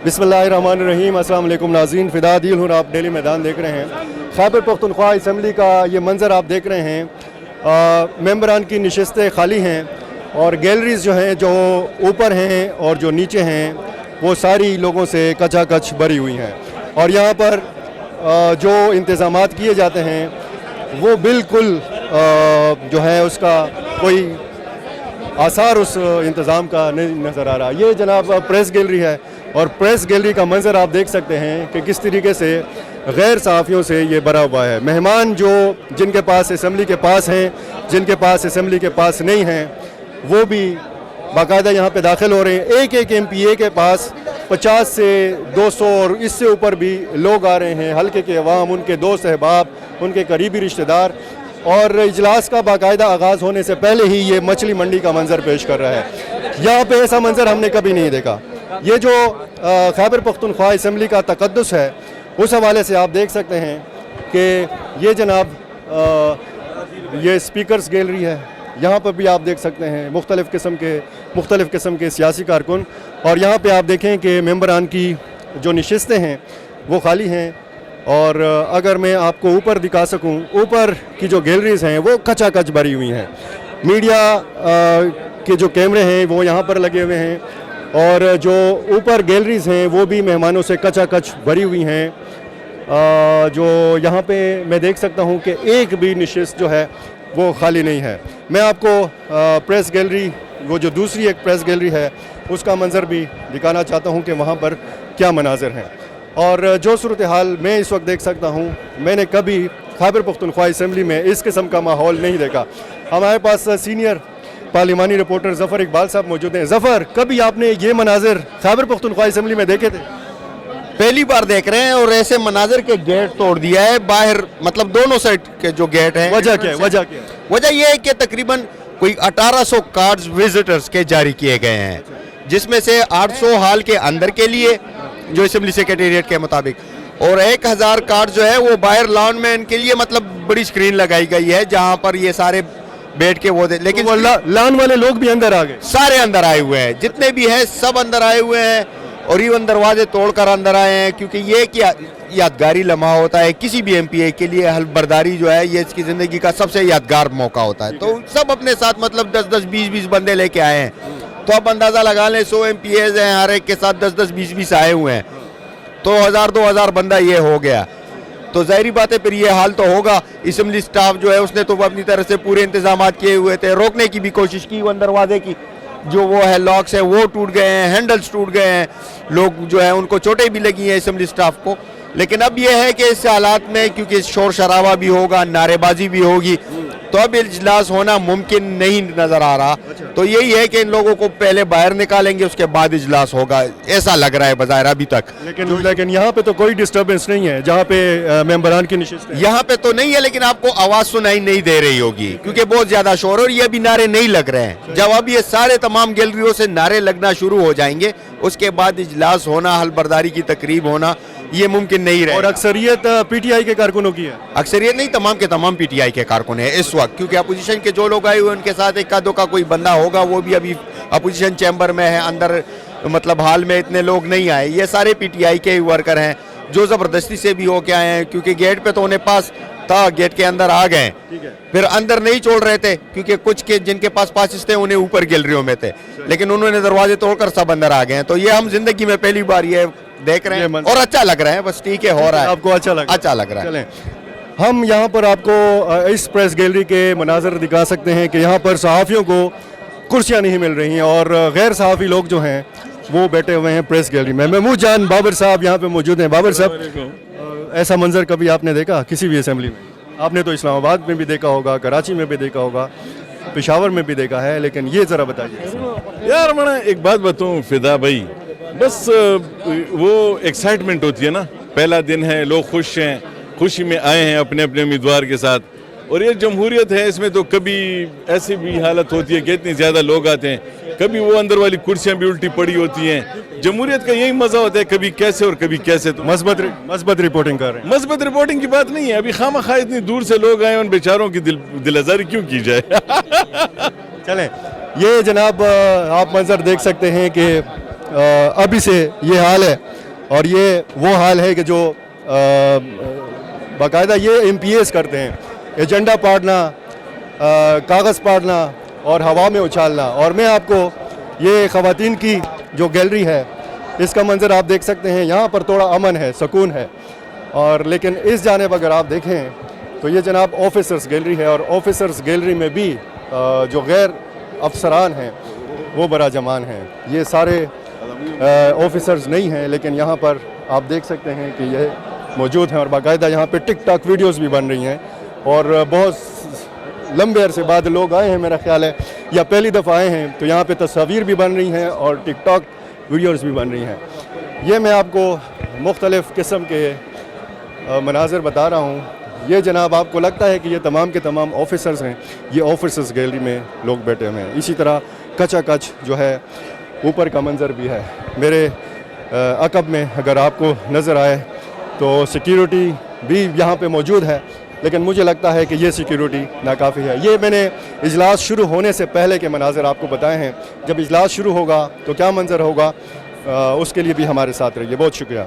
बिस्मिल्लाहिर्रहमानिर्रहीम। अस्सलाम वालेकुम नाज़रीन, फ़िदा दिल हूँ, आप डेली मैदान देख रहे हैं। खैबर पख्तूनख्वा असम्बली का ये मंज़र आप देख रहे हैं। मेंबरान की नशिस्तें खाली हैं और गैलरीज़ जो हैं, जो ऊपर हैं और जो नीचे हैं, वो सारी लोगों से कचाकच भरी हुई हैं। और यहाँ पर जो इंतज़ामात किए जाते हैं वो बिल्कुल जो है उसका कोई आसार उस इंतज़ाम का नहीं नज़र आ रहा। ये जनाब प्रेस गैलरी है और प्रेस गैलरी का मंज़र आप देख सकते हैं कि किस तरीके से गैर सहाफ़ियों से ये भरा हुआ है। मेहमान जो जिनके पास असम्बली के पास हैं, जिनके पास असम्बली के पास नहीं हैं, वो भी बाकायदा यहाँ पे दाखिल हो रहे हैं। एक एक MPA के पास 50 से 200 और इससे ऊपर भी लोग आ रहे हैं। हल्के के अवाम, उनके दोस्त अहबाब, उनके करीबी रिश्तेदार। और इजलास का बाकायदा आगाज़ होने से पहले ही ये मछली मंडी का मंज़र पेश कर रहा है। यहाँ पे ऐसा मंज़र हमने कभी नहीं देखा। ये जो खैबर पख्तूनख्वा असम्बली का तक़द्दुस है, उस हवाले से आप देख सकते हैं कि ये जनाब ये स्पीकर्स गैलरी है। यहाँ पर भी आप देख सकते हैं मुख्तलिफ़ किस्म के सियासी कारकुन। और यहाँ पे आप देखें कि मेंबरान की जो नशिस्तें हैं वो खाली हैं। और अगर मैं आपको ऊपर दिखा सकूं, ऊपर की जो गैलरीज़ हैं वो कचाकच भरी हुई हैं। मीडिया के जो कैमरे हैं वो यहाँ पर लगे हुए हैं और जो ऊपर गैलरीज़ हैं वो भी मेहमानों से कचाकच भरी हुई हैं। जो यहाँ पे मैं देख सकता हूँ कि एक भी नशिस्त जो है वो खाली नहीं है। मैं आपको प्रेस गैलरी, वो जो दूसरी एक प्रेस गैलरी है, उसका मंज़र भी दिखाना चाहता हूँ कि वहाँ पर क्या मनाज़र हैं। और जो सूरत हाल मैं इस वक्त देख सकता हूँ, मैंने कभी खैबर पख्तूनख्वा असम्बली में इस किस्म का माहौल नहीं देखा। हमारे पास सीनियर पार्लिमानी रिपोर्टर ज़फ़र इकबाल साहब मौजूद हैं। ज़फ़र, कभी आपने ये मनाज़र खैबर पख्तूनख्वा असम्बली में देखे थे? पहली बार देख रहे हैं। और ऐसे मनाज़र के गेट तोड़ दिया है बाहर, मतलब दोनों साइड के जो गेट हैं। वजह क्या है? वजह यह है कि तकरीबन कोई 1800 कार्ड्स विजिटर्स के जारी किए गए हैं, जिसमें से 800 हाल के अंदर के लिए जो असम्बली सेक्रेटेरिएट के मुताबिक, और 1000 कार्ड जो है वो बाहर लॉन में इनके लिए, मतलब बड़ी स्क्रीन लगाई गई है जहां पर ये सारे बैठ के वो लेकिन तो लॉन वाले लोग भी अंदर आ गए? सारे अंदर आए हुए हैं, जितने भी हैं सब अंदर आए हुए हैं। और इवन दरवाजे तोड़कर अंदर आए हैं, क्योंकि ये क्या यादगारी लम्हा होता है किसी भी MPA के लिए। हल्फबर्दारी जो है ये इसकी ज़िंदगी का सबसे यादगार मौका होता है। तो सब अपने साथ मतलब 10-10, 20-20 बंदे लेके आए हैं। तो अब अंदाज़ा लगा लें 100 MPAs हैं, हर एक के साथ 10-10, 20-20 आए हुए हैं, तो 1000-2000 बंदा ये हो गया। तो ज़ाहिरी बात है फिर ये हाल तो होगा। असम्बली स्टाफ जो है उसने तो अपनी तरफ से पूरे इंतजाम किए हुए थे। रोकने की भी कोशिश की, वन दरवाजे की जो वो है लॉक्स है वो टूट गए हैं, हैंडल्स टूट गए हैं, लोग जो है उनको चोटें भी लगी हैं असम्बली स्टाफ को। लेकिन अब ये है कि इस हालात में, क्योंकि शोर शराबा भी होगा, नारेबाजी भी होगी, तो अब इजलास होना मुमकिन नहीं नज़र आ रहा। तो यही है कि इन लोगों को पहले बाहर निकालेंगे, उसके बाद इजलास होगा, ऐसा लग रहा है बज़ाहिर अभी तक। लेकिन यहाँ पे तो कोई डिस्टर्बेंस नहीं है जहाँ पे मेंबरान की नशिस्त है। यहाँ पे तो नहीं है, लेकिन आपको आवाज़ सुनाई नहीं दे रही होगी क्योंकि बहुत ज़्यादा शोर, और ये अभी नारे नहीं लग रहे हैं। जब अब ये सारे तमाम गैलरियों से नारे लगना शुरू हो जाएंगे, उसके बाद इजलास होना, हल्फबर्दारी की तकरीब होना, ये मुमकिन नहीं रहे। और अक्सरियत PTI के कारकुनों की है? अक्सरियत नहीं, तमाम के तमाम PTI के कारकुन है इस वक्त, क्योंकि अपोजिशन के जो लोग आए हुए उनके साथ इक्का दुक्का कोई बंदा होगा, वो भी अभी अपोजिशन चैम्बर में है। अंदर मतलब हाल में इतने लोग नहीं आए। ये सारे PTI के वर्कर हैं जो ज़बरदस्ती से भी होके आए हैं, क्योंकि गेट पे तो उन्हें पास था, गेट के अंदर आ गए, फिर अंदर नहीं छोड़ रहे थे क्योंकि कुछ के जिनके पास पासेस थे उन्हें ऊपर गैलरियों में थे, लेकिन उन्होंने दरवाजे तोड़कर सब अंदर आ गए हैं। तो ये हम जिंदगी में पहली बार ये देख रहे हैं और अच्छा लग रहा है। बस ठीक है, हो रहा है। आपको अच्छा लग रहा है? हम यहाँ पर आपको इस प्रेस गैलरी के मनाज़र दिखा सकते हैं कि यहाँ पर सहाफ़ियों को कुर्सियाँ नहीं मिल रही हैं और गैर सहाफ़ी लोग जो हैं वो बैठे हुए हैं प्रेस गैलरी में। महमूद जान बाबर साहब यहाँ पे मौजूद हैं। बाबर साहब, ऐसा मंज़र कभी आपने देखा किसी भी असम्बली में? आपने तो इस्लामाबाद में भी देखा होगा, कराची में भी देखा होगा, पेशावर में भी देखा है, लेकिन ये ज़रा बताइए। यार मैं एक बात बताऊँ फिदा भाई, बस वो एक्साइटमेंट होती है ना, पहला दिन है, लोग खुश हैं, खुशी में आए हैं अपने अपने उम्मीदवार के साथ। और ये जमहूरियत है, इसमें तो कभी ऐसी भी हालत होती है कि इतने ज़्यादा लोग आते हैं, कभी वो अंदर वाली कुर्सियां भी उल्टी पड़ी होती हैं। जमहूरियत का यही मज़ा होता है, कभी कैसे और कभी कैसे। तो मस्बत रिपोर्टिंग कर रहे हैं। मस्बत रिपोर्टिंग की बात नहीं है, अभी खामखा इतनी दूर से लोग आए, उन बेचारों की दिल आज़ारी क्यों की जाए। चलें, ये जनाब आप मंजर देख सकते हैं कि अभी से ये हाल है, और ये वो हाल है कि जो बाकायदा ये MPAs करते हैं, एजेंडा पाड़ना, कागज़ पाड़ना और हवा में उछालना। और मैं आपको ये ख़वातीन की जो गैलरी है इसका मंज़र आप देख सकते हैं। यहाँ पर थोड़ा अमन है, सुकून है, और लेकिन इस जानिब अगर आप देखें तो ये जनाब ऑफिसर्स गैलरी है, और ऑफिसर्स गैलरी में भी जो गैर अफसरान हैं वो बड़ा जमान हैं। ये सारे ऑफिसर्स नहीं हैं, लेकिन यहाँ पर आप देख सकते हैं कि ये मौजूद हैं, और बाकायदा यहाँ पे टिकटॉक वीडियोस भी बन रही हैं, और बहुत लंबे अरसे बाद लोग आए हैं, मेरा ख्याल है या पहली दफ़ा आए हैं, तो यहाँ पे तस्वीर भी बन रही हैं और टिकटॉक वीडियोस भी बन रही हैं। ये मैं आपको मुख्तलिफ़ किस्म के मनाज़र बता रहा हूँ। ये जनाब आपको लगता है कि ये तमाम के तमाम ऑफिसर्स हैं, ये ऑफिसर्स गैलरी में लोग बैठे हुए हैं। इसी तरह कचा कच जो है ऊपर का मंज़र भी है। मेरे अकब में अगर आपको नज़र आए तो सिक्योरिटी भी यहाँ पे मौजूद है, लेकिन मुझे लगता है कि ये सिक्योरिटी नाकाफ़ी है। ये मैंने इजलास शुरू होने से पहले के मनाज़र आपको बताए हैं। जब इजलास शुरू होगा तो क्या मंज़र होगा, उसके लिए भी हमारे साथ रहिए। बहुत शुक्रिया।